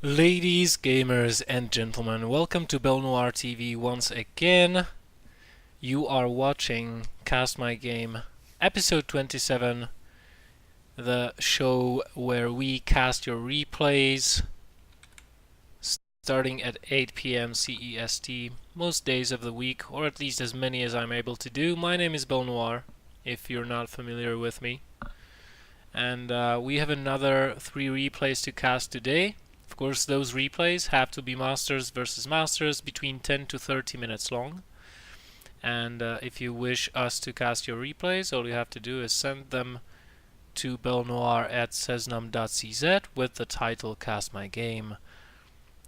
Ladies, gamers, and gentlemen, welcome to BelleNOiRtv once again. You are watching Cast My Game, episode 27, the show where we cast your replays, starting at 8 p.m. CEST, most days of the week, or at least as many as I'm able to do. My name is BelleNOir, if you're not familiar with me. And we have another 3 replays to cast today. Of course, those replays have to be Masters versus Masters between 10 to 30 minutes long. And if you wish us to cast your replays, all you have to do is send them to BelleNOir@xNom.cz with the title Cast My Game.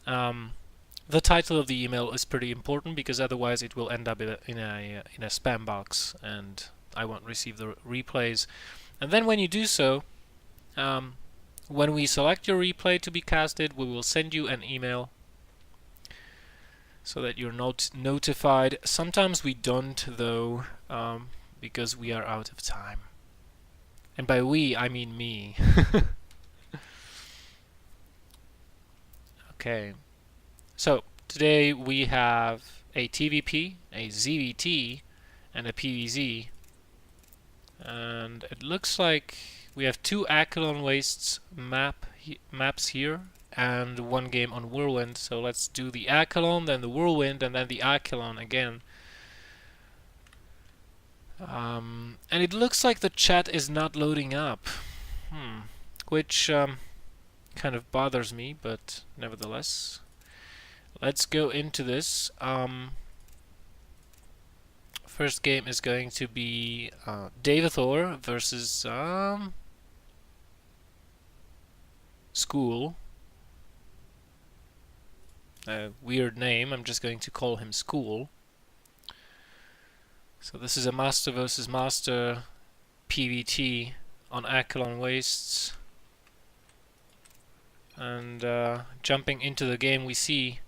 The title of the email is pretty important because otherwise it will end up in a spam box and I won't receive the replays. And then when you do so, when we select your replay to be casted, we will send you an email so that you're notified. Sometimes we don't, though, because we are out of time. And by we, I mean me. Okay. So, today we have a TVP, a ZVT, and a PVZ. And it looks like we have 2 Achelon Wastes maps here and 1 game on Whirlwind. So let's do the Achelon, then the Whirlwind, and then the Achelon again. And it looks like the chat is not loading up, which kind of bothers me, but nevertheless, let's go into this. First game is going to be Daveathor versus School. Weird name, I'm just going to call him School. So this is a Master versus Master PvT on Achelon Wastes. And jumping into the game, we see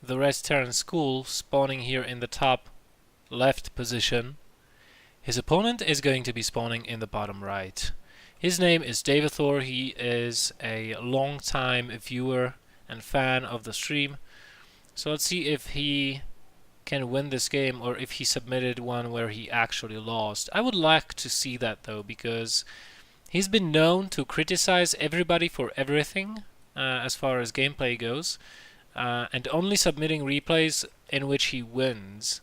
the Red Terran School spawning here in the top left position. His opponent is going to be spawning in the bottom right. His name is Daveathor. He is a long-time viewer and fan of the stream. So let's see if he can win this game or if he submitted one where he actually lost. I would like to see that though, because he's been known to criticize everybody for everything as far as gameplay goes, and only submitting replays in which he wins.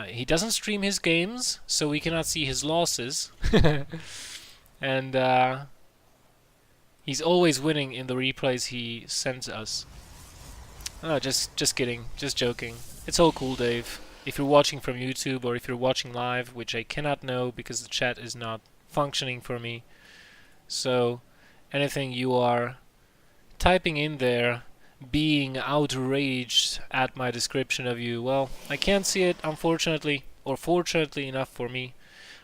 He doesn't stream his games, so we cannot see his losses. And he's always winning in the replays he sends us. Oh, just kidding, just joking. It's all cool, Dave. If you're watching from YouTube or if you're watching live, which I cannot know because the chat is not functioning for me. So, anything you are typing in there, being outraged at my description of you, well, I can't see it, unfortunately, or fortunately enough for me,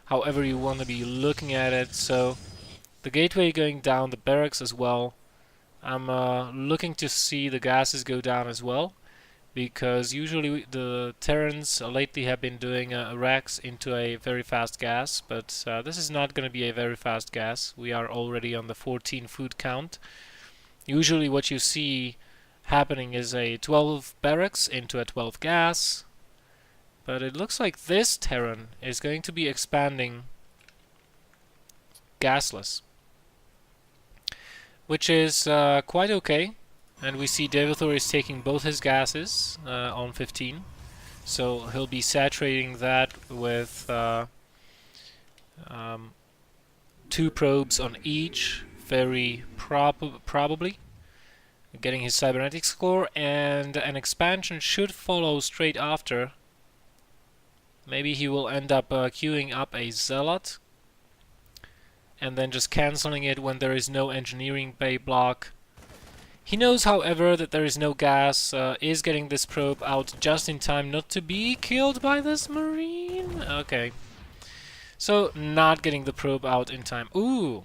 however you want to be looking at it. So the gateway going down, the barracks as well. I'm looking to see the gases go down as well, because usually the Terrans lately have been doing racks into a very fast gas, but this is not going to be a very fast gas. We are already on the 14 food count. Usually what you see happening is a 12 barracks into a 12 gas, but it looks like this Terran is going to be expanding gasless, which is quite okay. And we see Daveathor is taking both his gases on 15, so he'll be saturating that with 2 probes on each, very probably. Getting his cybernetics score, and an expansion should follow straight after. Maybe he will end up queuing up a zealot and then just cancelling it when there is no engineering bay block. He knows, however, that there is no gas, is getting this probe out just in time not to be killed by this marine. Okay, so not getting the probe out in time. Ooh.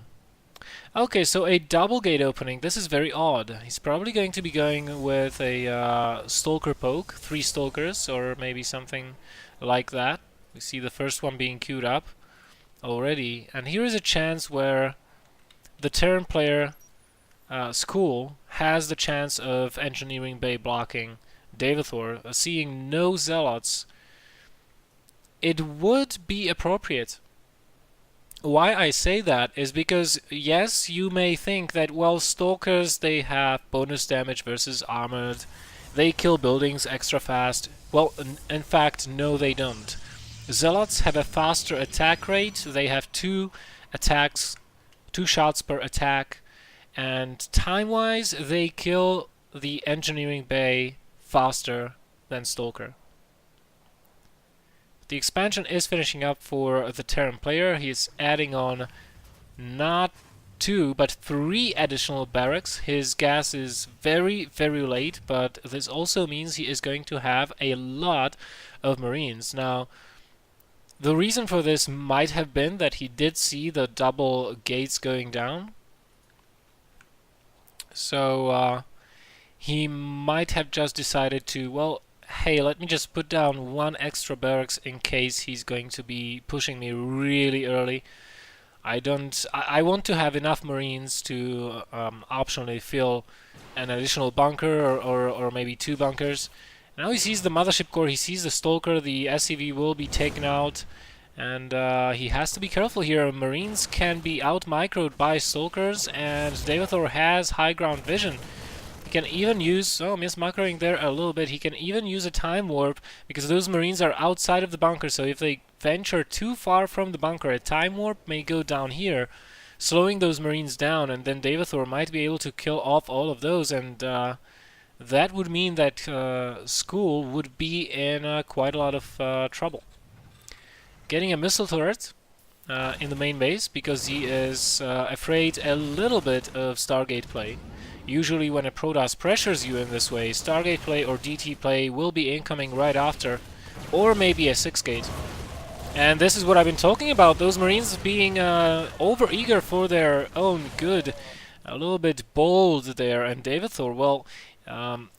Okay, so a double gate opening. This is very odd. He's probably going to be going with a stalker poke, 3 stalkers, or maybe something like that. We see the first one being queued up already. And here is a chance where the Terran player School has the chance of Engineering Bay blocking Daveathor, seeing no Zealots, it would be appropriate. Why I say that is because, yes, you may think that, well, Stalkers, they have bonus damage versus Armored, they kill buildings extra fast. Well, in fact, no they don't. Zealots have a faster attack rate, they have 2 shots per attack, and time-wise, they kill the Engineering Bay faster than Stalker. The expansion is finishing up for the Terran player. He's adding on not 2, but 3 additional barracks. His gas is very, very late, but this also means he is going to have a lot of Marines. Now, the reason for this might have been that he did see the double gates going down. So, he might have just decided to, well, hey, let me just put down 1 extra barracks in case he's going to be pushing me really early. I want to have enough Marines to optionally fill an additional bunker or maybe 2 bunkers. Now he sees the Mothership Core, he sees the Stalker, the SCV will be taken out, and he has to be careful here. Marines can be out-microed by Stalkers, and Daveathor has high ground vision. He can even use, mis-microing there a little bit, he can even use a time warp, because those Marines are outside of the bunker, so if they venture too far from the bunker, a time warp may go down here, slowing those Marines down, and then Daveathor might be able to kill off all of those, and that would mean that School would be in quite a lot of trouble. Getting a missile turret in the main base, because he is afraid a little bit of Stargate play. Usually when a Protoss pressures you in this way, Stargate play or DT play will be incoming right after, or maybe a 6-gate. And this is what I've been talking about, those Marines being over-eager for their own good, a little bit bold there, and Daveathor, well,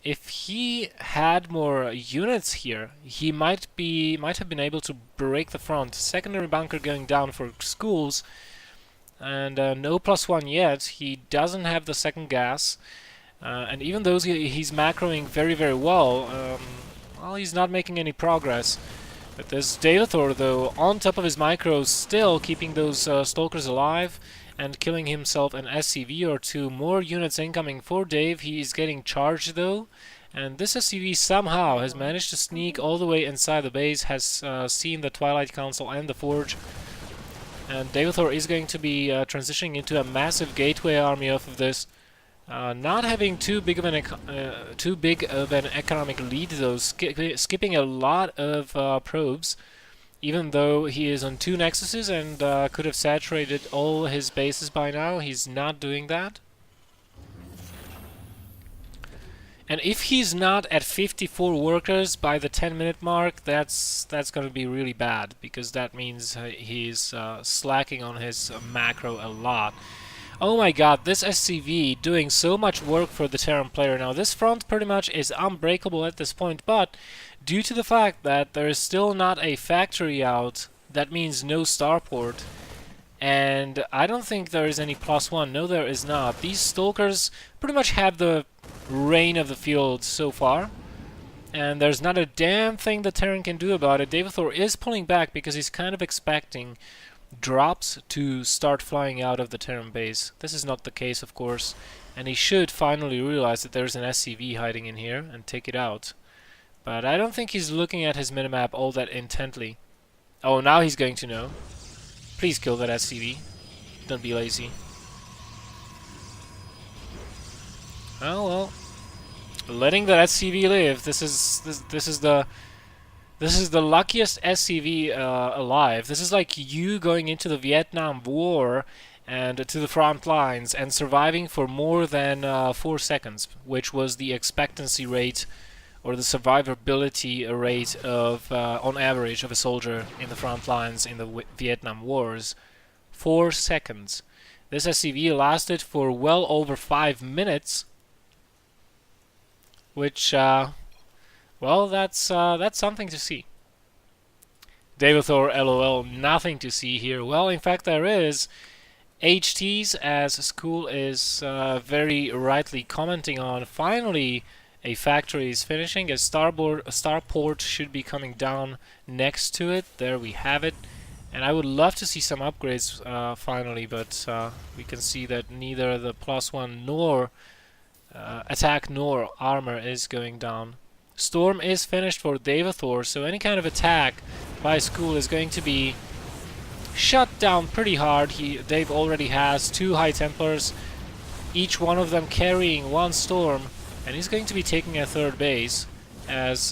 if he had more units here, he might have been able to break the front. Secondary bunker going down for Schools, and no +1 yet. He doesn't have the second gas, and even though he's macroing very, very well, well, he's not making any progress. But this Daveathor, though, on top of his micros, still keeping those Stalkers alive and killing himself an SCV or 2. More units incoming for Dave. He's getting charged, though, and this SCV somehow has managed to sneak all the way inside the base, has seen the Twilight Council and the Forge. And Daveathor is going to be transitioning into a massive gateway army off of this. Not having too big of an economic lead, though, skipping a lot of probes, even though he is on 2 nexuses and could have saturated all his bases by now. He's not doing that. And if he's not at 54 workers by the 10-minute mark, that's going to be really bad, because that means he's slacking on his macro a lot. Oh my god, this SCV doing so much work for the Terran player. Now this front pretty much is unbreakable at this point, but due to the fact that there is still not a factory out, that means no starport. And I don't think there is any +1. No, there is not. These Stalkers pretty much have the reign of the field so far, and there's not a damn thing the Terran can do about it. Daveathor is pulling back because he's kind of expecting drops to start flying out of the Terran base. This is not the case, of course, and he should finally realize that there's an SCV hiding in here and take it out. But I don't think he's looking at his minimap all that intently. Oh, now he's going to know. Please kill that SCV. Don't be lazy. Oh well, letting that SCV live. This is the luckiest SCV alive. This is like you going into the Vietnam War and to the front lines and surviving for more than 4 seconds, which was the expectancy rate or the survivability rate of, on average, of a soldier in the front lines in the Vietnam Wars. 4 seconds. This SCV lasted for well over 5 minutes, which, well, that's something to see. Daveathor, LOL, nothing to see here. Well, in fact, there is. HTs, as School is very rightly commenting on. Finally, a factory is finishing. A starport should be coming down next to it. There we have it. And I would love to see some upgrades finally, but we can see that neither the +1 nor attack nor armor is going down. Storm is finished for Daveathor, so any kind of attack by School is going to be shut down pretty hard. Dave already has 2 High Templars, each one of them carrying 1 Storm, and he's going to be taking a 3rd base, as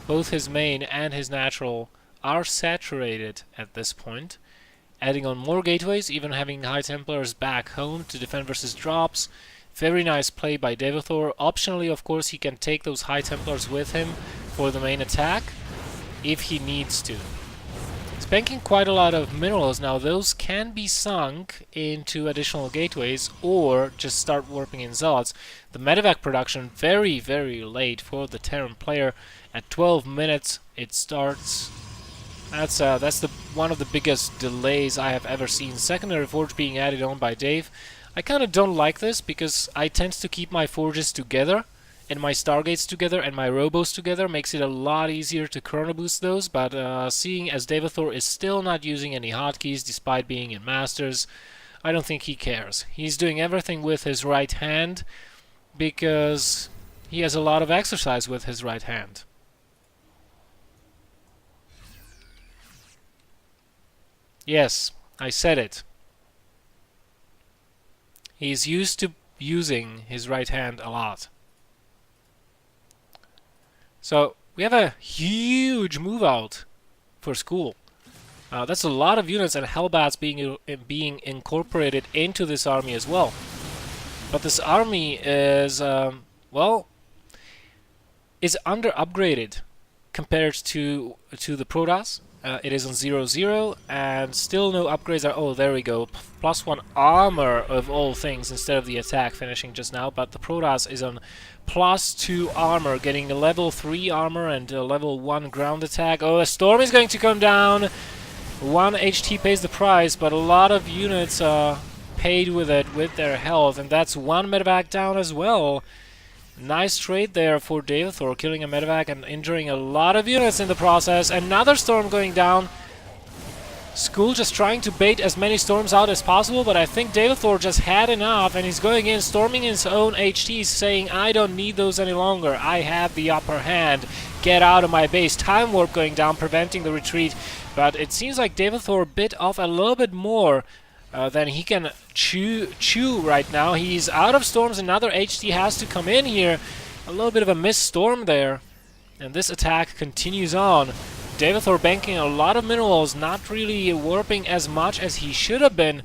both his main and his natural are saturated at this point. Adding on more gateways, even having High Templars back home to defend versus drops. Very nice play by Daveathor. Optionally, of course, he can take those High Templars with him for the main attack, if he needs to. He's banking quite a lot of minerals now. Those can be sunk into additional gateways or just start warping in Zealots. The medevac production very, very late for the Terran player. At 12 minutes it starts. That's one of the biggest delays I have ever seen. Secondary forge being added on by Dave. I kind of don't like this because I tend to keep my forges together and my Stargates together and my Robos together. Makes it a lot easier to chrono boost those, but seeing as Daveathor is still not using any hotkeys despite being in Masters, I don't think he cares. He's doing everything with his right hand because he has a lot of exercise with his right hand. Yes, I said it. He's used to using his right hand a lot. So we have a huge move out for School. That's a lot of units and Hellbats being incorporated into this army as well. But this army is is under upgraded compared to the Protoss. It is on 0-0 and still no upgrades are... Oh, there we go. +1 armor of all things instead of the attack finishing just now. But the Protoss is on +2 armor, getting a level 3 armor and a level 1 ground attack. Oh, a storm is going to come down. 1 HT pays the price, but a lot of units paid with it with their health. And that's 1 medevac down as well. Nice trade there for Daveathor, killing a medevac and injuring a lot of units in the process. Another storm going down. School just trying to bait as many storms out as possible, but I think Daveathor just had enough and he's going in, storming his own HTs, saying, I don't need those any longer. I have the upper hand. Get out of my base. Time warp going down, preventing the retreat. But it seems like Daveathor bit off a little bit more than he can chew right now. He's out of storms. Another HT has to come in here. A little bit of a missed storm there. And this attack continues on. Daveathor banking a lot of minerals, not really warping as much as he should have been.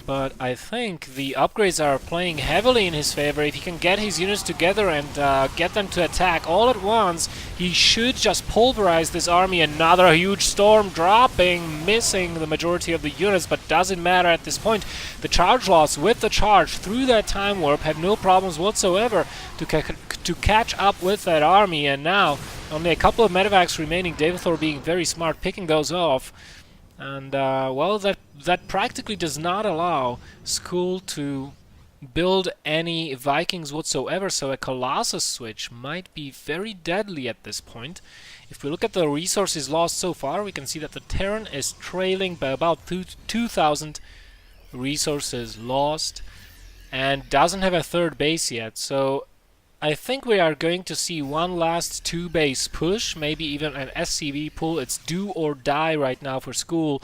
But I think the upgrades are playing heavily in his favor. If he can get his units together and get them to attack all at once, he should just pulverize this army. Another huge storm dropping, missing the majority of the units, but doesn't matter at this point. The charge loss with the charge through that time warp have no problems whatsoever to catch up with that army. And now only a couple of medevacs remaining. Daveathor being very smart, picking those off. And, well, that practically does not allow School to build any Vikings whatsoever, so a Colossus switch might be very deadly at this point. If we look at the resources lost so far, we can see that the Terran is trailing by about 2,000 resources lost and doesn't have a 3rd base yet, so I think we are going to see one last 2-base push, maybe even an SCV pull. It's do or die right now for School,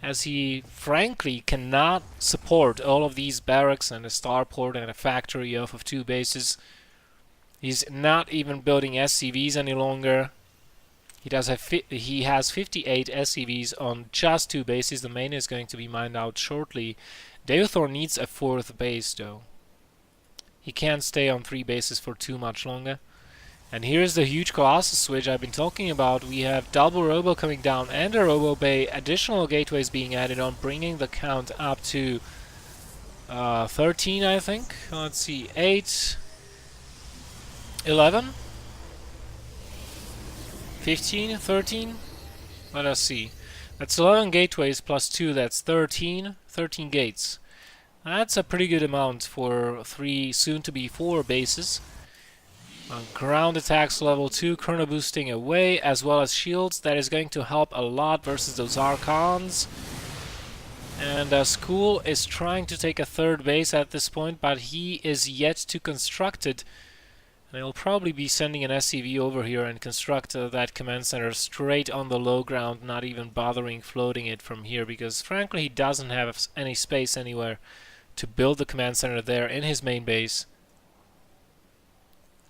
as he frankly cannot support all of these barracks and a starport and a factory off of 2 bases. He's not even building SCVs any longer. He has 58 SCVs on just 2 bases. The main is going to be mined out shortly. Daveathor needs a 4th base though. He can't stay on 3 bases for too much longer. And here's the huge Colossus switch I've been talking about. We have double Robo coming down and a Robo Bay. Additional gateways being added on, bringing the count up to 13, I think. Let's see, 8, 11, 15, 13. Let us see. That's 11 gateways plus 2, that's 13. 13 gates. That's a pretty good amount for 3, soon to be 4 bases. Ground attacks level 2, chrono boosting away, as well as shields. That is going to help a lot versus those Archons. And School is trying to take a 3rd base at this point, but he is yet to construct it. And he'll probably be sending an SCV over here and construct that command center straight on the low ground, not even bothering floating it from here, because frankly he doesn't have any space anywhere to build the command center there in his main base.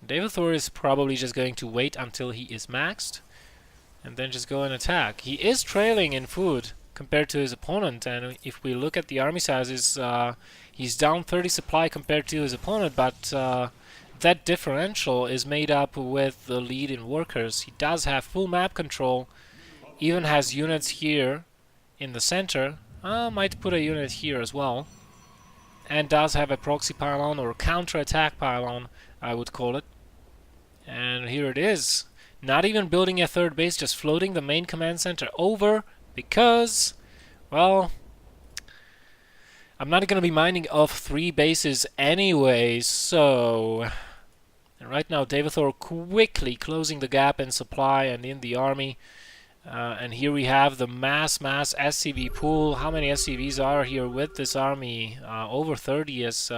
Daveathor is probably just going to wait until he is maxed and then just go and attack. He is trailing in food compared to his opponent, and if we look at the army sizes, he's down 30 supply compared to his opponent, but that differential is made up with the lead in workers. He does have full map control, even has units here in the center, might put a unit here as well, and does have a proxy pylon or counter-attack pylon, I would call it. And here it is. Not even building a 3rd base, just floating the main command center over because, well, I'm not going to be mining off 3 bases anyway, so... And right now Daveathor quickly closing the gap in supply and in the army. And here we have the mass SCV pool. How many SCVs are here with this army? Over 30 as...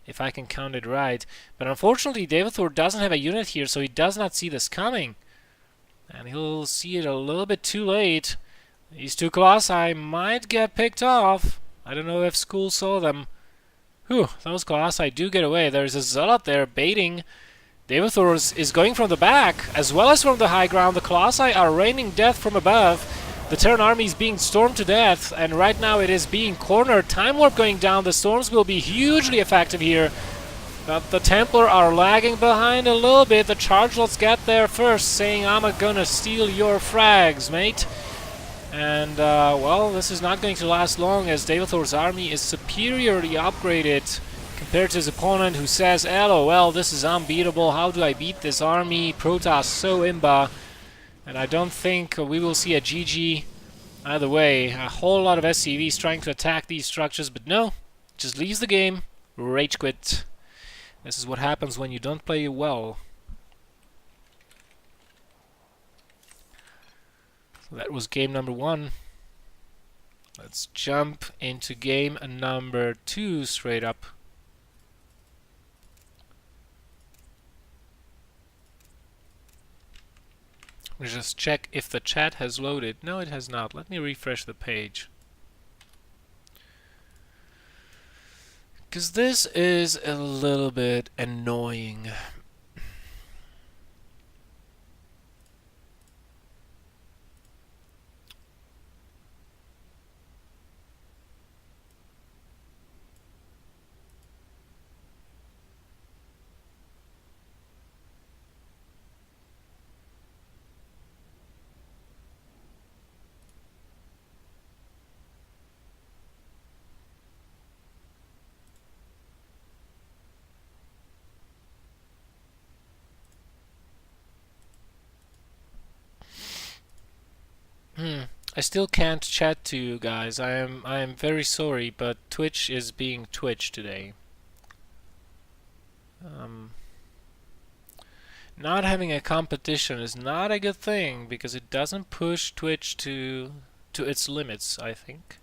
if I can count it right. But unfortunately Daveathor doesn't have a unit here, so he does not see this coming. And he'll see it a little bit too late. These 2 Colossi might get picked off. I don't know if School saw them. Whew, those Colossi do get away. There's a Zealot there baiting. Daveathor is going from the back, as well as from the high ground. The Colossi are raining death from above. The Terran army is being stormed to death, and right now it is being cornered. Time Warp going down. The storms will be hugely effective here. But the Templar are lagging behind a little bit. The Charge Lots get there first, saying, "I'm gonna steal your frags, mate." And, well, this is not going to last long, as Daveathor's army is superiorly upgraded compared to his opponent, who says, "LOL, this is unbeatable. How do I beat this army? Protoss so imba." And I don't think we will see a GG either way. A whole lot of SCVs trying to attack these structures, but no, just leaves the game, rage quit. This is what happens when you don't play well. So that was game number 1. Let's jump into game number 2 straight up. Let's just check if the chat has loaded. No, it has not. Let me refresh the page. Because this is a little bit annoying. I still can't chat to you guys. I am very sorry, but Twitch is being Twitch today. Not having a competition is not a good thing, because it doesn't push Twitch to its limits, I think.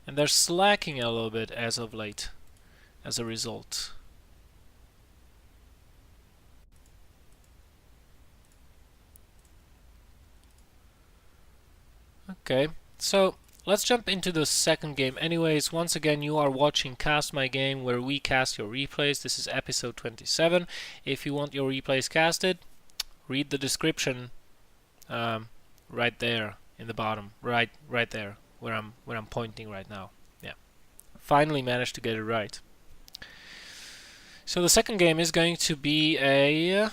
And they're slacking a little bit as of late, as a result. Okay, so let's jump into the second game. Anyways, once again, you are watching Cast My Game, where we cast your replays. This is episode 27. If you want your replays casted, read the description right there in the bottom, right there where I'm pointing right now. Yeah, finally managed to get it right. So the second game is going to be a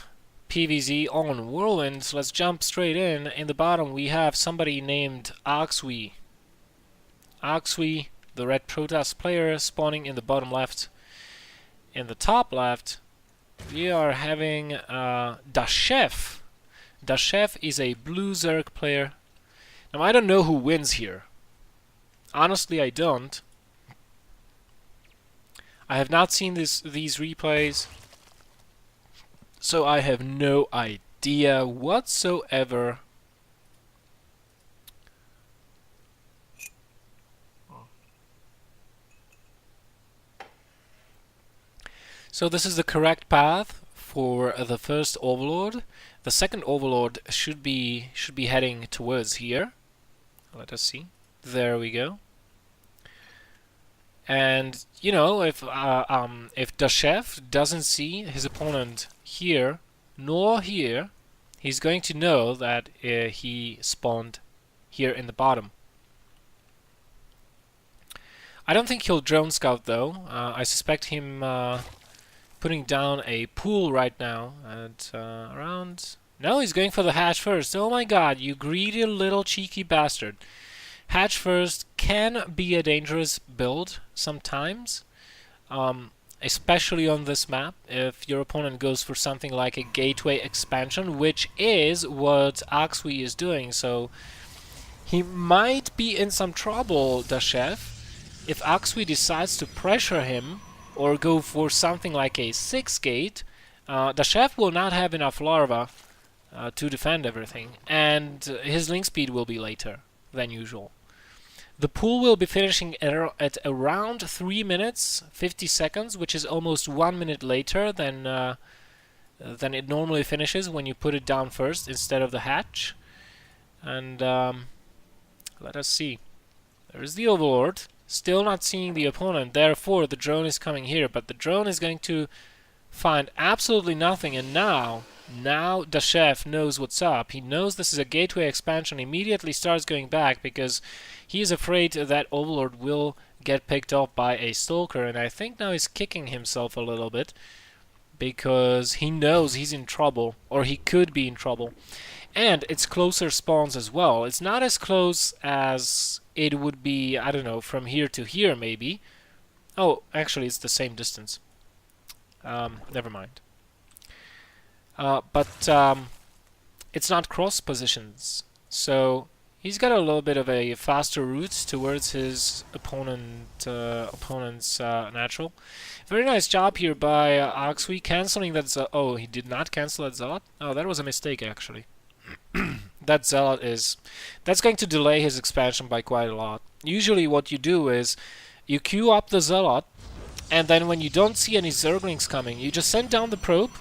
PvZ on Whirlwind. So let's jump straight in. In the bottom we have somebody named Oxwi. Oxwi, the red Protoss player, spawning in the bottom left. In the top left we are having DaCheF. DaCheF is a blue Zerg player. Now, I don't know who wins here. Honestly, I don't. I have not seen these replays, so I have no idea whatsoever. So this is the correct path for the first Overlord. The second Overlord should be heading towards here. Let us see. There we go. And you know, if DaCheF doesn't see his opponent here nor here, he's going to know that he spawned here in the bottom. I don't think he'll drone scout though. I suspect him putting down a pool right now at around. No, he's going for the hatch first. Oh my god, you greedy little cheeky bastard. Hatch first can be a dangerous build sometimes, especially on this map if your opponent goes for something like a gateway expansion, which is what Oxwi is doing. So he might be in some trouble, DaCheF, if Oxwi decides to pressure him or go for something like a 6 gate. DaCheF will not have enough larva to defend everything, and his link speed will be later than usual. The pool will be finishing at around 3 minutes 50 seconds, which is almost 1 minute later than it normally finishes when you put it down first instead of the hatch. And let us see. There is the Overlord, still not seeing the opponent. Therefore, the drone is coming here, but the drone is going to find absolutely nothing. And now DaCheF knows what's up. He knows this is a gateway expansion, immediately starts going back because he is afraid that Overlord will get picked off by a Stalker, and I think now he's kicking himself a little bit because he knows he's in trouble, or he could be in trouble. And it's closer spawns as well. It's not as close as it would be, I don't know, from here to here maybe. Oh, actually it's the same distance. Never mind. But it's not cross positions, so he's got a little bit of a faster route towards his opponent's natural. Very nice job here by Oxwi, canceling that. Oh, he did not cancel that Zealot. Oh, that was a mistake actually. That Zealot that's going to delay his expansion by quite a lot. Usually, what you do is you queue up the Zealot, and then when you don't see any Zerglings coming, you just send down the probe.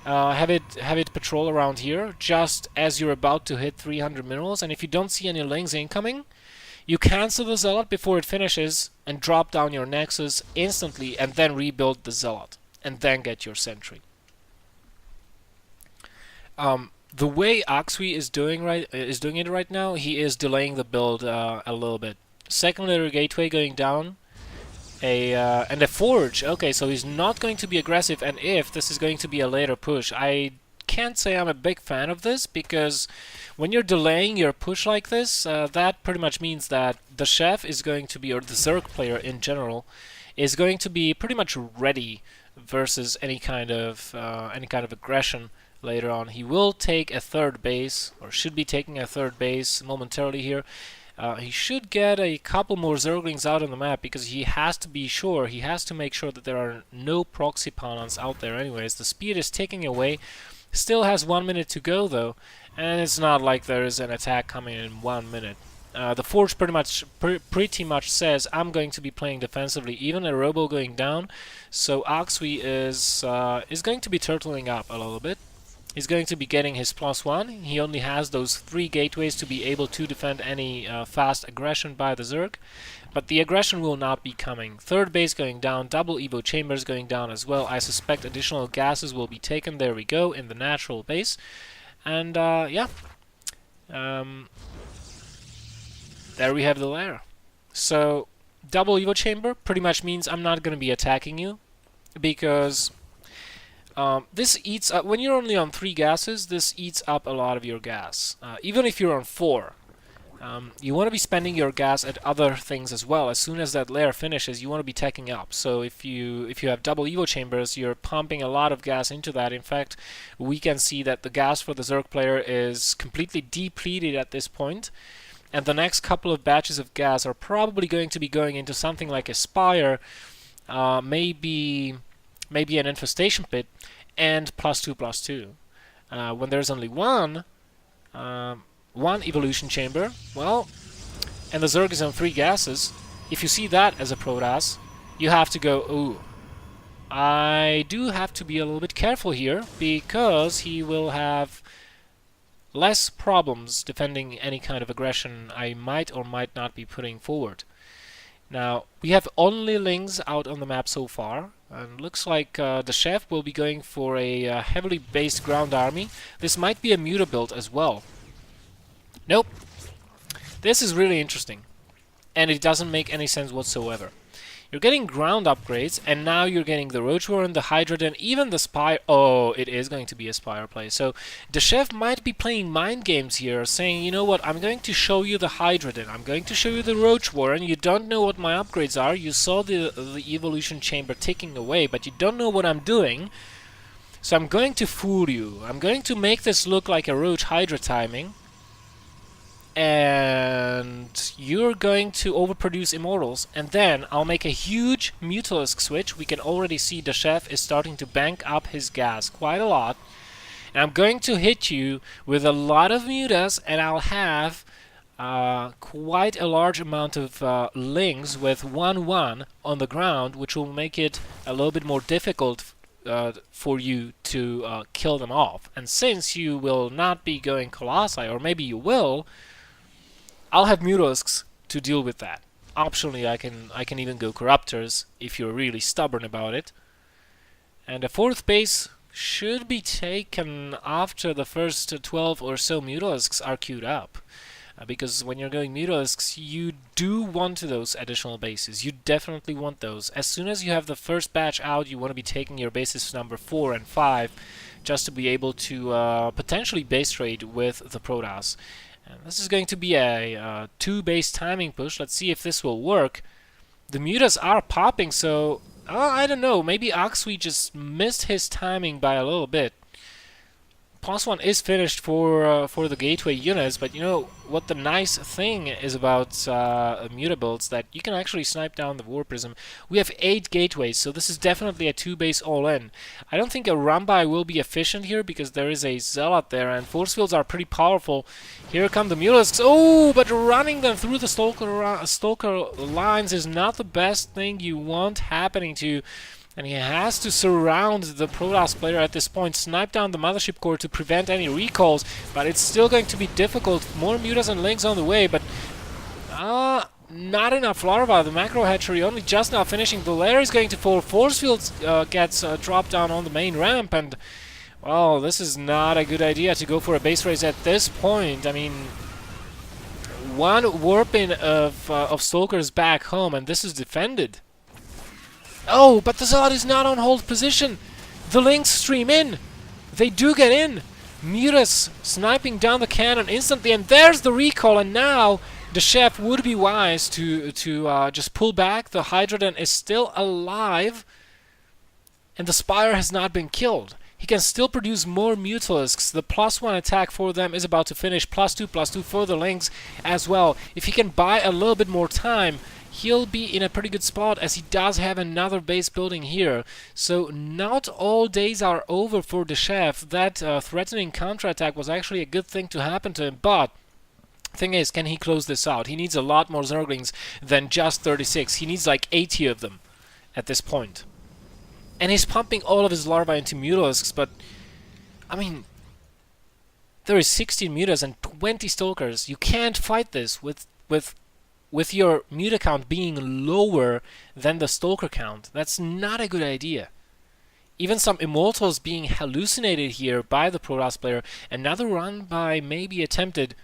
Have it patrol around here just as you're about to hit 300 minerals, and if you don't see any lings incoming, you cancel the Zealot before it finishes and drop down your Nexus instantly, and then rebuild the Zealot and then get your Sentry. The way Oxwi is doing it right now, he is delaying the build a little bit. Secondary gateway going down. And a forge. Okay, so he's not going to be aggressive, and if this is going to be a later push, I can't say I'm a big fan of this, because when you're delaying your push like this, that pretty much means that DaCheF is going to be, or the Zerg player in general, is going to be pretty much ready versus any kind of aggression later on. He will take a third base, or should be taking a third base momentarily here. He should get a couple more Zerglings out on the map, because he has to be sure, he has to make sure that there are no proxy pawns out there anyways. The speed is ticking away, still has 1 minute to go though, and it's not like there is an attack coming in 1 minute. The Forge pretty much says, I'm going to be playing defensively, even a Robo going down, so Oxwi is going to be turtling up a little bit. He's going to be getting his +1. He only has those 3 gateways to be able to defend any fast aggression by the Zerg. But the aggression will not be coming. Third base going down, double Evo chambers going down as well. I suspect additional gases will be taken. There we go, in the natural base. And yeah. There we have the lair. So, double Evo chamber pretty much means I'm not going to be attacking you. Because this eats up, when you're only on 3 gases, this eats up a lot of your gas. Even if you're on 4, you want to be spending your gas at other things as well. As soon as that layer finishes, you want to be teching up. So if you have double Evo chambers, you're pumping a lot of gas into that. In fact, we can see that the gas for the Zerg player is completely depleted at this point. and the next couple of batches of gas are probably going to be going into something like a spire, maybe an infestation pit, and +2/+2. When there's only one evolution chamber, well, and the Zerg is on 3 gases, if you see that as a Protoss, you have to go, ooh, I do have to be a little bit careful here, because he will have less problems defending any kind of aggression I might or might not be putting forward. Now, we have only Lings out on the map so far, and looks like DaCheF will be going for a heavily based ground army. This might be a Muta build as well. Nope. This is really interesting, and it doesn't make any sense whatsoever. You're getting ground upgrades, and now you're getting the Roach Warren, the Hydroden, even the Spire. Oh, it is going to be a Spire play. So DaCheF might be playing mind games here, saying, you know what, I'm going to show you the Hydroden, I'm going to show you the Roach Warren, you don't know what my upgrades are, you saw the evolution chamber ticking away, but you don't know what I'm doing, so I'm going to fool you. I'm going to make this look like a Roach Hydra timing, and you're going to overproduce Immortals, and then I'll make a huge Mutalisk switch. We can already see DaCheF is starting to bank up his gas quite a lot, and I'm going to hit you with a lot of Mutas, and I'll have quite a large amount of Lings with 1/1 on the ground, which will make it a little bit more difficult for you to kill them off. And since you will not be going Colossi, or maybe you will, I'll have Mutalisks to deal with that. Optionally, I can even go Corruptors if you're really stubborn about it. And a 4th base should be taken after the first 12 or so Mutalisks are queued up. Because when you're going Mutalisks, you do want those additional bases. You definitely want those. As soon as you have the first batch out, you want to be taking your bases number 4 and 5 just to be able to potentially base trade with the Protoss. And this is going to be a 2-base timing push. Let's see if this will work. The Mutas are popping, so I don't know. Maybe Oxwi just missed his timing by a little bit. +1 is finished for the gateway units, but you know what the nice thing is about Muta builds, that you can actually snipe down the War Prism. We have 8 gateways, so this is definitely a 2-base all-in. I don't think a Rumbai will be efficient here, because there is a Zealot there, and force fields are pretty powerful. Here come the Mutalisks. Oh, but running them through the Stalker lines is not the best thing you want happening to. And he has to surround the Protoss player at this point, snipe down the Mothership Core to prevent any recalls, but it's still going to be difficult. More Mutas and Lings on the way, but not enough Larva. The Macro Hatchery only just now finishing. The lair is going to fall. Force Fields gets dropped down on the main ramp, and well, this is not a good idea to go for a base race at this point. I mean, one warp-in of Stalkers back home, and this is defended. Oh, but the Zealot is not on hold position. The Lings stream in. They do get in. Mutas sniping down the cannon instantly, and there's the recall. And now DaCheF would be wise to just pull back. The Hydroden is still alive, and the Spire has not been killed. He can still produce more Mutalisks. The +1 attack for them is about to finish. +2/+2 for the Lings as well. If he can buy a little bit more time, he'll be in a pretty good spot, as he does have another base building here. So not all days are over for DaCheF. That threatening counterattack was actually a good thing to happen to him, but thing is, can he close this out? He needs a lot more Zerglings than just 36. He needs like 80 of them at this point. And he's pumping all of his larvae into Mutalisks, but I mean, there is 16 Mutas and 20 Stalkers. You can't fight this with your Muta count being lower than the Stalker count. That's not a good idea. Even some Immortals being hallucinated here by the Protoss player. Another run by maybe attempted,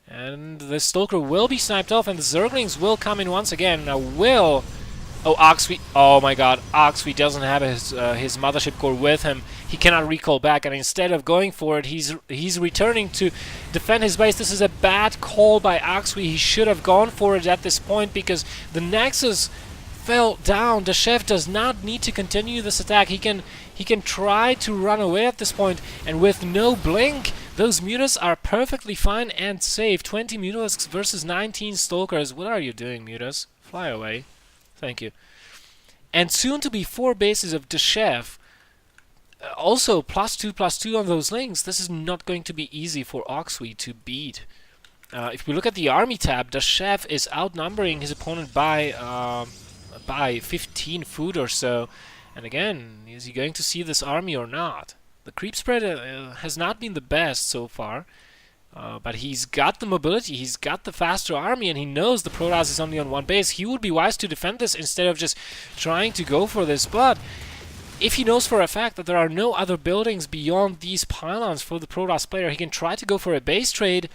and the Stalker will be sniped off, and the Zerglings will come in once again. Now will... Oh, Oxwi... Oh my god, Oxwi doesn't have his Mothership Core with him. He cannot recall back, and instead of going for it, he's returning to defend his base. This is a bad call by Oxwi. He should have gone for it at this point, because the Nexus fell down. DaCheF does not need to continue this attack. He can try to run away at this point, and with no blink, Those Mutas are perfectly fine and safe. 20 Mutalisks versus 19 Stalkers. What are you doing, Mutas? Fly away. Thank you. And soon to be 4 bases of DaCheF. Also, +2/+2 on those links. This is not going to be easy for Oxwi to beat. If we look at the army tab, DaCheF is outnumbering his opponent by 15 food or so. And again, is he going to see this army or not? The creep spread has not been the best so far, but he's got the mobility, he's got the faster army, and he knows the Protoss is only on 1 base. He would be wise to defend this instead of just trying to go for this, but if he knows for a fact that there are no other buildings beyond these pylons for the Protoss player, he can try to go for a base trade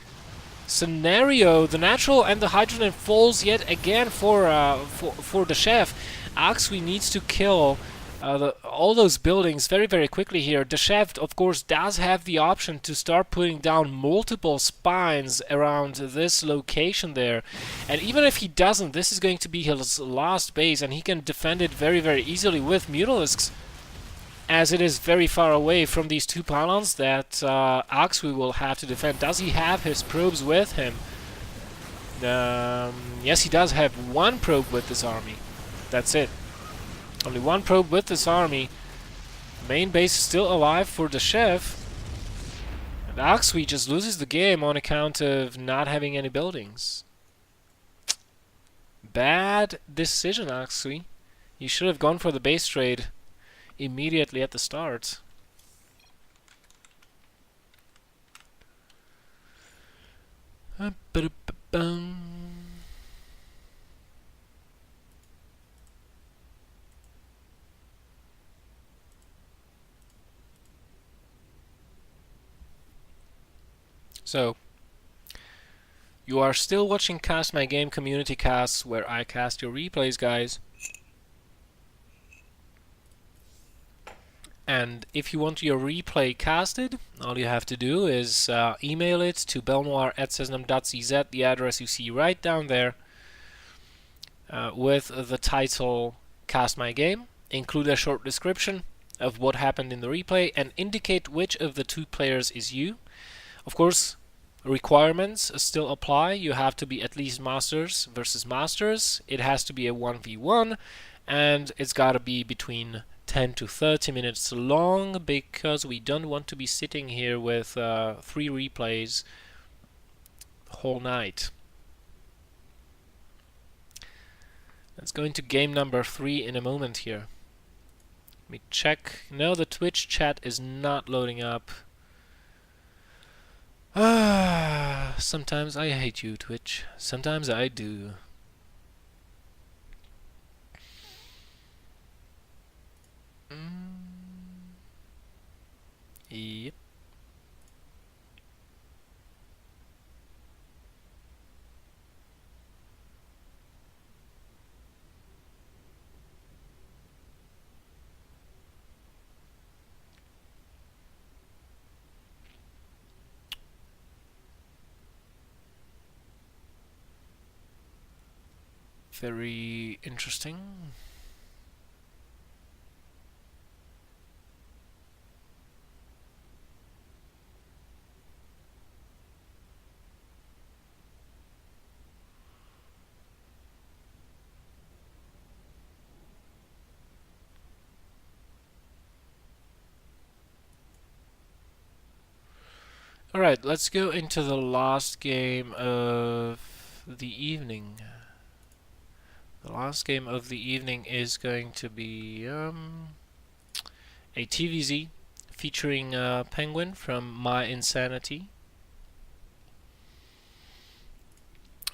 scenario. The natural and the hydrogen falls yet again for DaCheF. Oxwi needs to kill all those buildings very, very quickly here. DaCheF, of course, does have the option to start putting down multiple spines around this location there. And even if he doesn't, this is going to be his last base, and he can defend it very, very easily with Mutalisks, as it is very far away from these 2 pylons that Oxwi will have to defend. Does he have his probes with him? Yes, he does have 1 probe with this army. That's it. Only 1 probe with this army. Main base is still alive for DaCheF. And Oxwi just loses the game on account of not having any buildings. Bad decision, Oxwi. You should have gone for the base trade immediately at the start. So, you are still watching Cast My Game community casts, where I cast your replays, guys. And if you want your replay casted, all you have to do is email it to BelleNOiR@xNoCtiFeRx, the address you see right down there, with the title Cast My Game. Include a short description of what happened in the replay and indicate which of the 2 players is you. Of course, requirements still apply. You have to be at least Masters versus Masters. It has to be a 1v1, and it's got to be between 10 to 30 minutes long, because we don't want to be sitting here with 3 replays the whole night. Let's go into game number 3 in a moment here. Let me check. No, the Twitch chat is not loading up. Sometimes I hate you, Twitch. Sometimes I do. Yep. Very interesting. Alright, let's go into the last game of the evening. The last game of the evening is going to be a TVZ featuring Pengwin from My Insanity.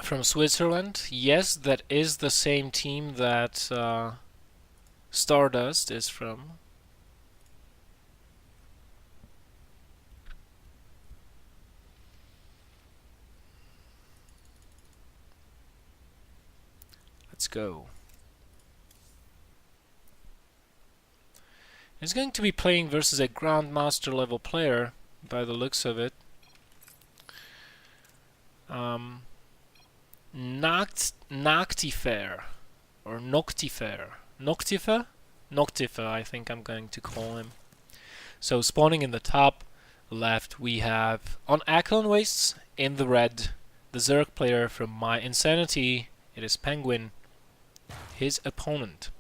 From Switzerland. Yes, that is the same team that Stardust is from. Let's go. He's going to be playing versus a Grandmaster level player, by the looks of it. xNoCtiFeRx or xNoCtiFeRx. xNoCtiFeRx, I think I'm going to call him. So spawning in the top left, we have on Acheron Wastes in the red, the Zerg player from my Insanity. It is Pengwin. His opponent.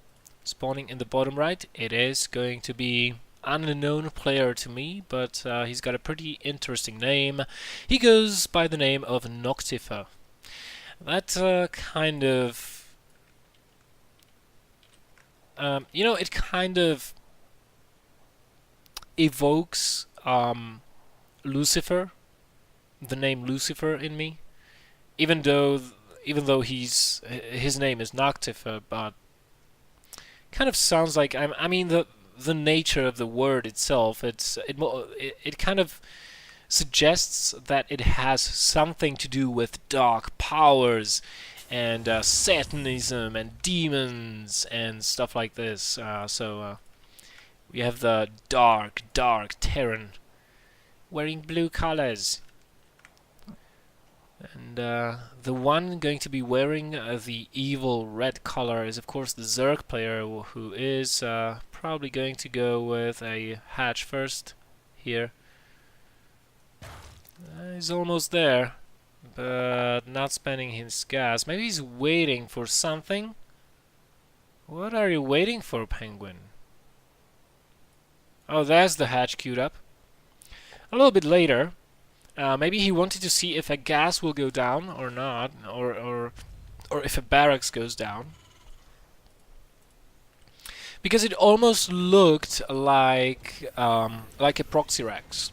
Spawning in the bottom right, it is going to be an unknown player to me, but he's got a pretty interesting name. He goes by the name of xNoCtiFeRx. That kind of... you know, it kind of evokes Lucifer, the name Lucifer in me, even though his name is xNoCtiFeRx, but kind of sounds like I mean the nature of the word itself. It kind of suggests that it has something to do with dark powers and Satanism and demons and stuff like this. So we have the dark Terran wearing blue colors. And the one going to be wearing the evil red color is of course the Zerg player, who is probably going to go with a hatch first here. He's almost there, but not spending his gas. Maybe he's waiting for something. What are you waiting for, Pengwin? Oh, there's the hatch queued up. A little bit later. Maybe he wanted to see if a gas will go down or not, or if a barracks goes down. Because it almost looked like a proxy racks.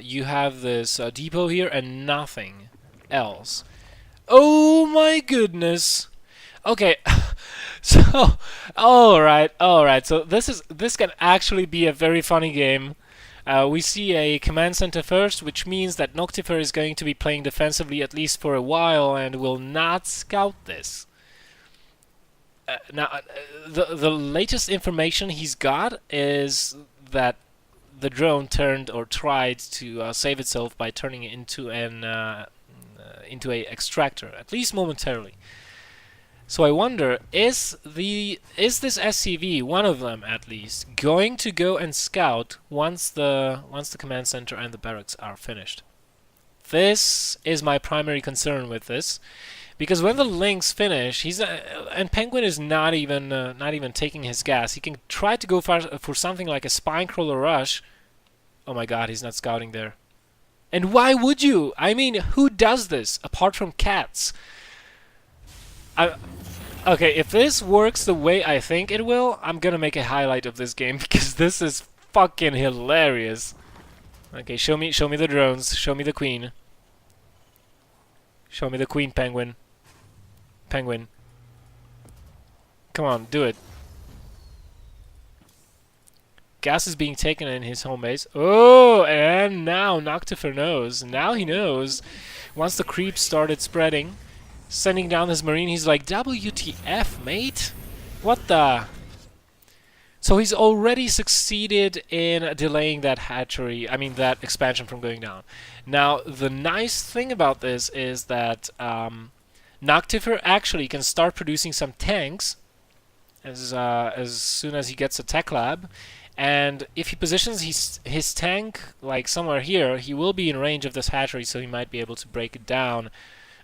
You have this depot here and nothing else. Oh my goodness! Okay, so all right. So this can actually be a very funny game. We see a command center first, which means that xNoCtiFeRx is going to be playing defensively at least for a while and will not scout this. Now, the latest information he's got is that the drone turned or tried to save itself by turning it into into a extractor, at least momentarily. So I wonder, is this SCV, one of them at least, going to go and scout once the command center and the barracks are finished? This is my primary concern with this, because when the links finish, and Pengwin is not even taking his gas. He can try to go for something like a Spinecrawler rush. Oh my God, he's not scouting there. And why would you? I mean, who does this apart from cats? Okay, if this works the way I think it will, I'm gonna make a highlight of this game because this is fucking hilarious. Okay, show me the drones. Show me the queen. Show me the queen, Pengwin. Pengwin. Come on, do it. Gas is being taken in his home base. Oh, and now xNoCtiFeRx knows. Now he knows. Once the creep started spreading, sending down his marine, he's like, WTF, mate? What the? So he's already succeeded in delaying that hatchery, I mean that expansion from going down. Now, the nice thing about this is that xNoCtiFeRx actually can start producing some tanks as soon as he gets a tech lab. And if he positions his tank like somewhere here, he will be in range of this hatchery, so he might be able to break it down.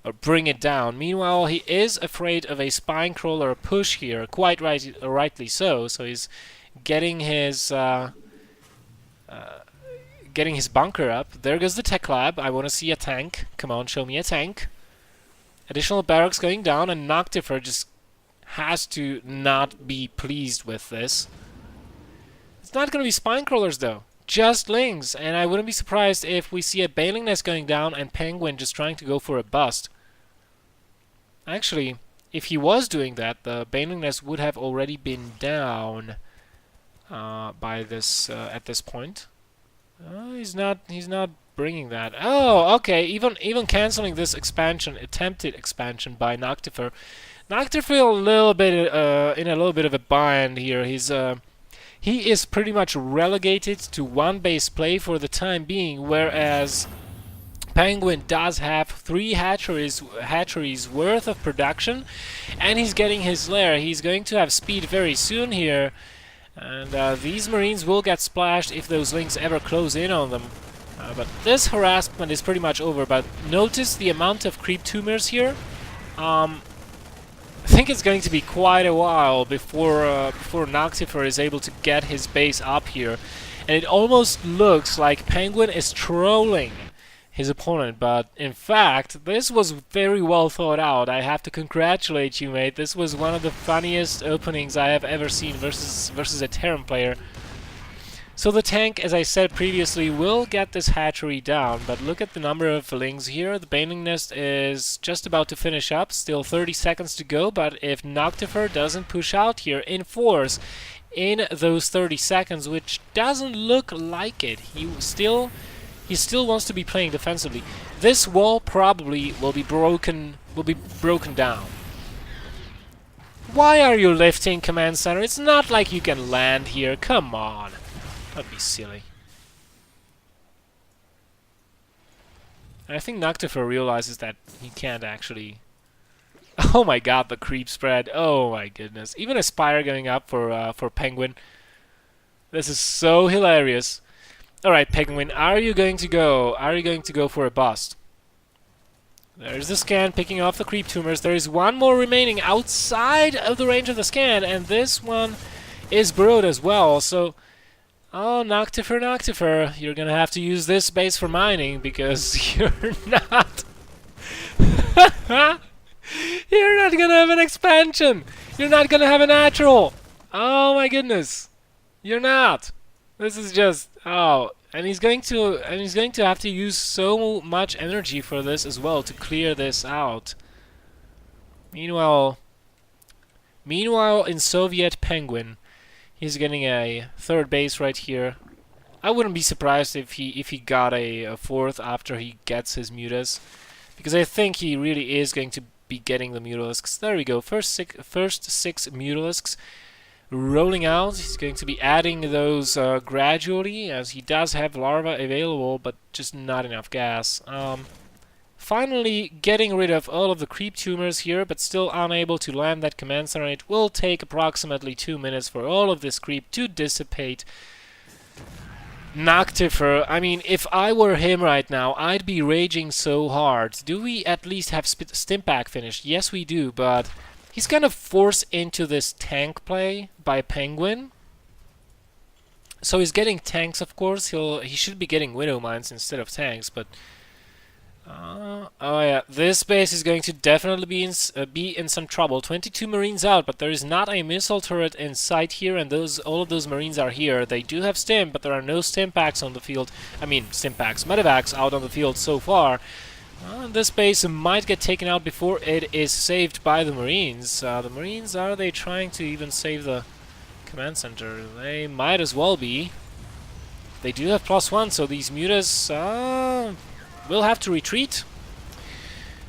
Or bring it down. Meanwhile, he is afraid of a Spinecrawler push here, quite rightly so. So he's getting his bunker up. There goes the tech lab. I want to see a tank. Come on, show me a tank. Additional barracks going down, and xNoCtiFeRx just has to not be pleased with this. It's not going to be Spinecrawlers though. Just lings, and I wouldn't be surprised if we see a Baneling Nest going down and Pengwin just trying to go for a bust. Actually, if he was doing that, the Baneling Nest would have already been down by this at this point. He's not bringing that. Oh, okay. Even canceling this attempted expansion by xNoCtiFeRx. xNoCtiFeRx in a little bit of a bind here. He is pretty much relegated to one base play for the time being, whereas Pengwin does have 3 hatcheries worth of production, and he's getting his lair. He's going to have speed very soon here, and these marines will get splashed if those links ever close in on them. But this harassment is pretty much over. But notice the amount of creep tumors here. I think it's going to be quite a while before xNoCtiFeR is able to get his base up here. And it almost looks like Pengwin is trolling his opponent, but in fact, this was very well thought out. I have to congratulate you, mate. This was one of the funniest openings I have ever seen versus a Terran player. So the tank, as I said previously, will get this hatchery down, but look at the number of lings here. The baning nest is just about to finish up, still 30 seconds to go, but if xNoCtiFeR doesn't push out here in force in those 30 seconds, which doesn't look like it, he still wants to be playing defensively. This wall probably will be broken down. Why are you lifting, Command Center? It's not like you can land here. Come on. That'd be silly. And I think xNoCtiFeR realizes that he can't actually... Oh my god, the creep spread. Oh my goodness. Even a Spire going up for Pengwin. This is so hilarious. Alright, Pengwin, are you going to go? Are you going to go for a bust? There's the scan picking off the creep tumors. There is one more remaining outside of the range of the scan, and this one is burrowed as well. So, oh, xNoCtiFeR, you're gonna have to use this base for mining because you're not. You're not gonna have an expansion. You're not gonna have a natural. Oh my goodness, you're not. This is just and he's going to have to use so much energy for this as well to clear this out. Meanwhile in Soviet Pengwin, he's getting a third base right here. I wouldn't be surprised if he got a fourth after he gets his mutas, because I think he really is going to be getting the mutalisks. There we go. First six mutalisks rolling out. He's going to be adding those gradually, as he does have larva available, but just not enough gas. Finally getting rid of all of the creep tumors here, but still unable to land that command center. It will take approximately 2 minutes for all of this creep to dissipate. xNoCtiFeR, I mean, if I were him right now, I'd be raging so hard. Do we at least have Stimpack finished? Yes, we do, but he's kind of forced into this tank play by Pengwin. So he's getting tanks, of course. He should be getting Widow Mines instead of tanks, but oh yeah, this base is going to definitely be in some trouble. 22 Marines out, but there is not a missile turret in sight here, and all of those Marines are here. They do have stim, but there are no Stimpacks on the field. I mean, Stimpacks, Medevacs out on the field so far. This base might get taken out before it is saved by the Marines. The Marines, are they trying to even save the command center? They might as well be. They do have +1, so these mutas will have to retreat.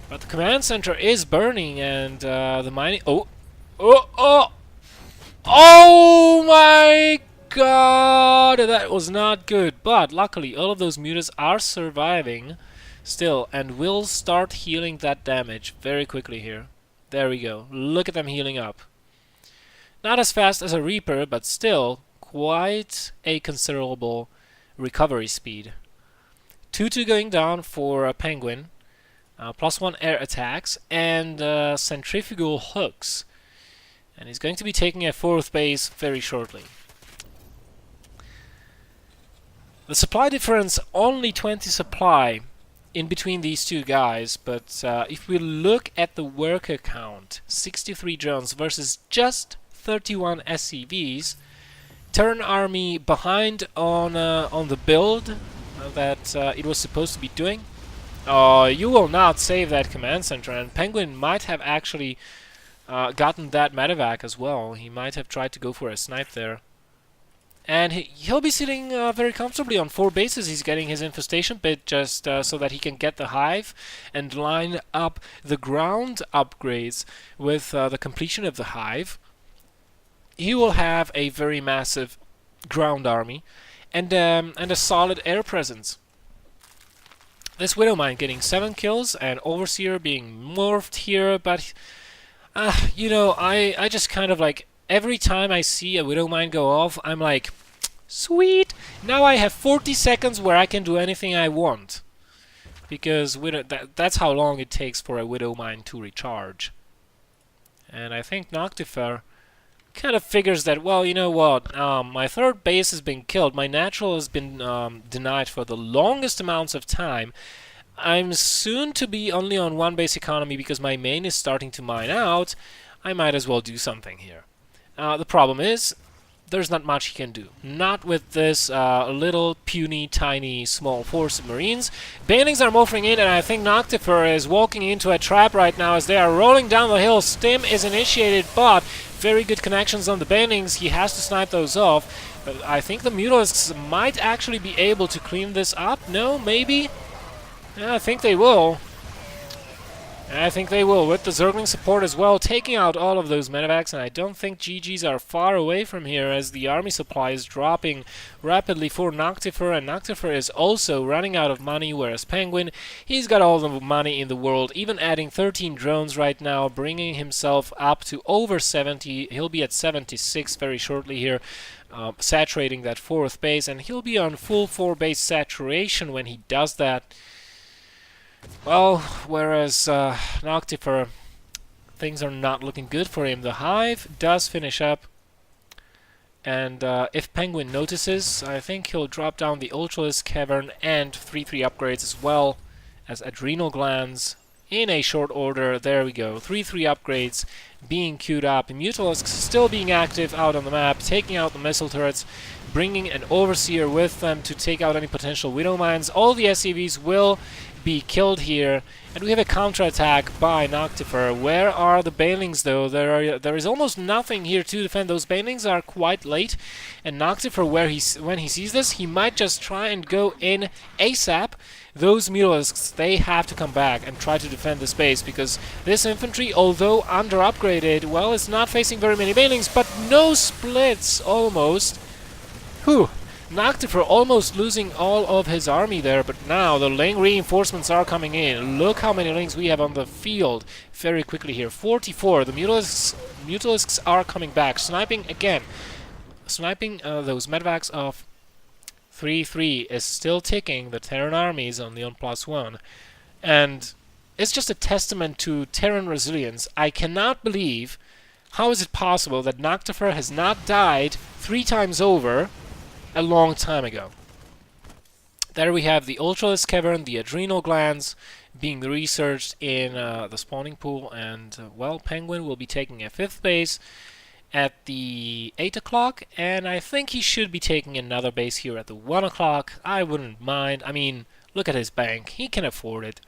But the command center is burning, and the mining... Oh my god! That was not good. But luckily, all of those mutas are surviving still, and will start healing that damage very quickly here. There we go. Look at them healing up. Not as fast as a Reaper, but still quite a considerable recovery speed. 2-2 going down for Pengwin. +1 air attacks and centrifugal hooks. And he's going to be taking a fourth base very shortly. The supply difference, only 20 supply in between these two guys, but if we look at the worker count, 63 drones versus just 31 SCVs, Terran army behind on the build that it was supposed to be doing. You will not save that command center, and Pengwin might have actually gotten that medevac as well. He might have tried to go for a snipe there. And he'll be sitting very comfortably on 4 bases. He's getting his infestation pit just so that he can get the hive and line up the ground upgrades with the completion of the hive. He will have a very massive ground army and a solid air presence. This Widow Mine getting 7 kills and Overseer being morphed here, but you know, I just kind of like, every time I see a Widow Mine go off, I'm like, Sweet! Now I have 40 seconds where I can do anything I want. Because that's how long it takes for a Widow Mine to recharge. And I think xNoCtiFeR kind of figures that, well, you know what, my third base has been killed, my natural has been denied for the longest amounts of time. I'm soon to be only on one base economy because my main is starting to mine out. I might as well do something here. The problem is, there's not much he can do. Not with this little, puny, tiny, small force of Marines. Banelings are morphing in, and I think xNoCtiFeR is walking into a trap right now as they are rolling down the hill. Stim is initiated, but very good connections on the Banelings. He has to snipe those off. But I think the Mutalisks might actually be able to clean this up. No? Maybe? Yeah, I think they will. I think they will, with the Zergling support as well, taking out all of those medevacs, and I don't think GGs are far away from here as the army supply is dropping rapidly for xNoCtiFeR, and xNoCtiFeR is also running out of money, whereas Pengwin, he's got all the money in the world, even adding 13 drones right now, bringing himself up to over 70. He'll be at 76 very shortly here, saturating that fourth base, and he'll be on full 4-base saturation when he does that. Well, whereas xNoCtiFeR, things are not looking good for him. The Hive does finish up, and if Pengwin notices, I think he'll drop down the Ultralisk Cavern and 3/3 upgrades as well as Adrenal Glands in a short order. There we go, 3/3 upgrades being queued up. Mutalisks still being active out on the map, taking out the missile turrets, bringing an Overseer with them to take out any potential Widow Mines. All the SCVs will be killed here, and we have a counterattack by xNoCtiFeR. Where are the Banelings though? There is almost nothing here to defend. Those Banelings are quite late, and xNoCtiFeR, when he sees this, he might just try and go in ASAP. Those Mutalisks, they have to come back and try to defend this base, because this infantry, although under upgraded, well, it's not facing very many Banelings, but no splits almost. Whew. xNoCtiFeR almost losing all of his army there, but now the Ling reinforcements are coming in. Look how many Lings we have on the field very quickly here. 44. The Mutalisks are coming back. Sniping again. Sniping those medevacs off. 3/3 is still ticking. The Terran armies on the +1. And it's just a testament to Terran resilience. I cannot believe, how is it possible that xNoCtiFeR has not died 3 times over a long time ago. There we have the Ultralisk Cavern, the Adrenal Glands being researched in the spawning pool, and well, Pengwin will be taking a 5th base at the 8 o'clock, and I think he should be taking another base here at the 1 o'clock. I wouldn't mind. I mean, look at his bank. He can afford it.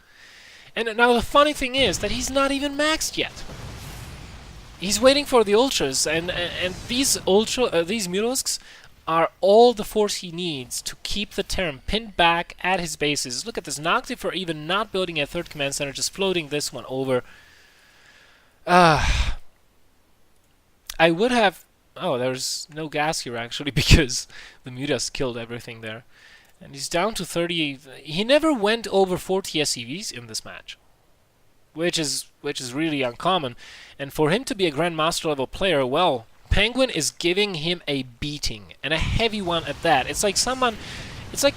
And now the funny thing is that he's not even maxed yet. He's waiting for the Ultras, and these Mutalisks are all the force he needs to keep the Terran pinned back at his bases. Look at this, xNoCtiFeR even not building a 3rd command center, just floating this one over. I would have... Oh, there's no gas here actually, because the Mutas killed everything there. And he's down to 30... He never went over 40 SCVs in this match, which is really uncommon. And for him to be a Grandmaster level player, well, Pengwin is giving him a beating, and a heavy one at that. It's like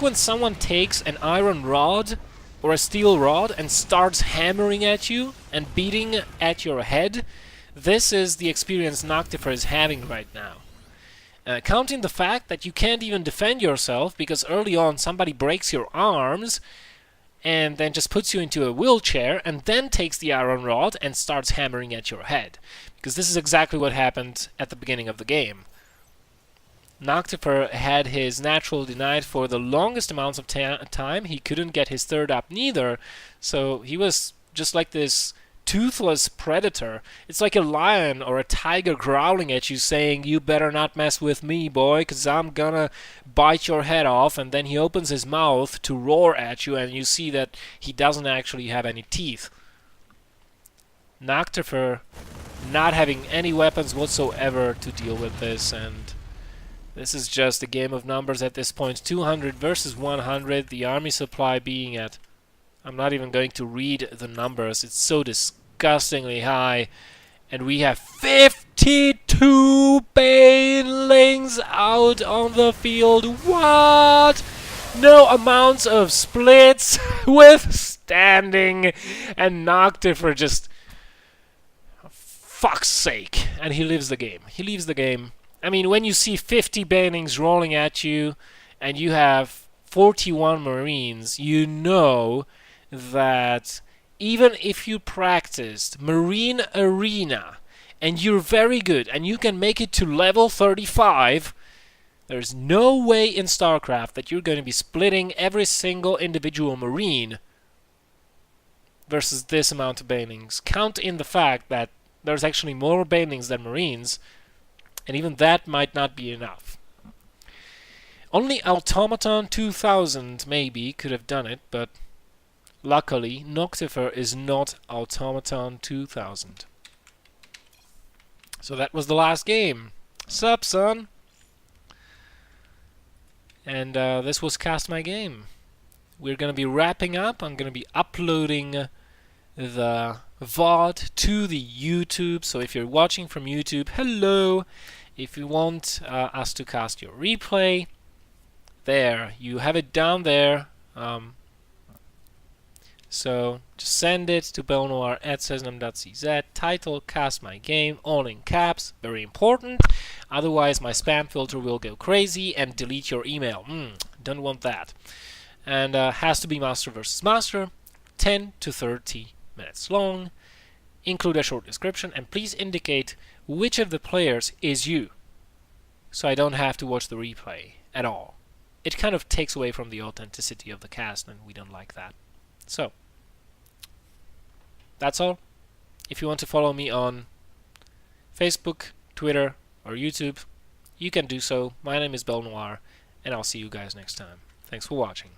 when someone takes an iron rod or a steel rod and starts hammering at you and beating at your head. This is the experience xNoCtiFeR is having right now. Counting the fact that you can't even defend yourself because early on somebody breaks your arms and then just puts you into a wheelchair and then takes the iron rod and starts hammering at your head. Because this is exactly what happened at the beginning of the game. xNoCtiFeR had his natural denied for the longest amounts of time. He couldn't get his 3rd up neither, so he was just like this toothless predator. It's like a lion or a tiger growling at you saying, "You better not mess with me, boy, because I'm gonna bite your head off," and then he opens his mouth to roar at you, and you see that he doesn't actually have any teeth. xNoCtiFeR not having any weapons whatsoever to deal with this, and this is just a game of numbers at this point. 200 versus 100, the army supply being at... I'm not even going to read the numbers, it's so disgustingly high. And we have 50 32 banelings out on the field. What? No amounts of splits withstanding, and xNoCtiFeRx just, fuck's sake. And he leaves the game. He leaves the game. I mean, when you see 50 banelings rolling at you and you have 41 Marines, you know that even if you practiced Marine Arena and you're very good and you can make it to level 35, there's no way in StarCraft that you're going to be splitting every single individual Marine versus this amount of banelings. Count in the fact that there's actually more banelings than Marines, and even that might not be enough. Only Automaton 2000 maybe could have done it, but luckily xNoCtiFeRx is not Automaton 2000. So that was the last game. Sup, son? And this was Cast My Game. We're going to be wrapping up. I'm going to be uploading the VOD to the YouTube. So if you're watching from YouTube, hello. If you want us to cast your replay, there, you have it down there. So just send it to BelleNOiR@xNom.cz. Title, Cast My Game, all in caps, very important. Otherwise my spam filter will go crazy and delete your email. Don't want that. And has to be master versus master, 10 to 30 minutes long. Include a short description, and please indicate which of the players is you, so I don't have to watch the replay at all. It kind of takes away from the authenticity of the cast, and we don't like that. So, that's all. If you want to follow me on Facebook, Twitter, or YouTube, you can do so. My name is BelleNOiR, and I'll see you guys next time. Thanks for watching.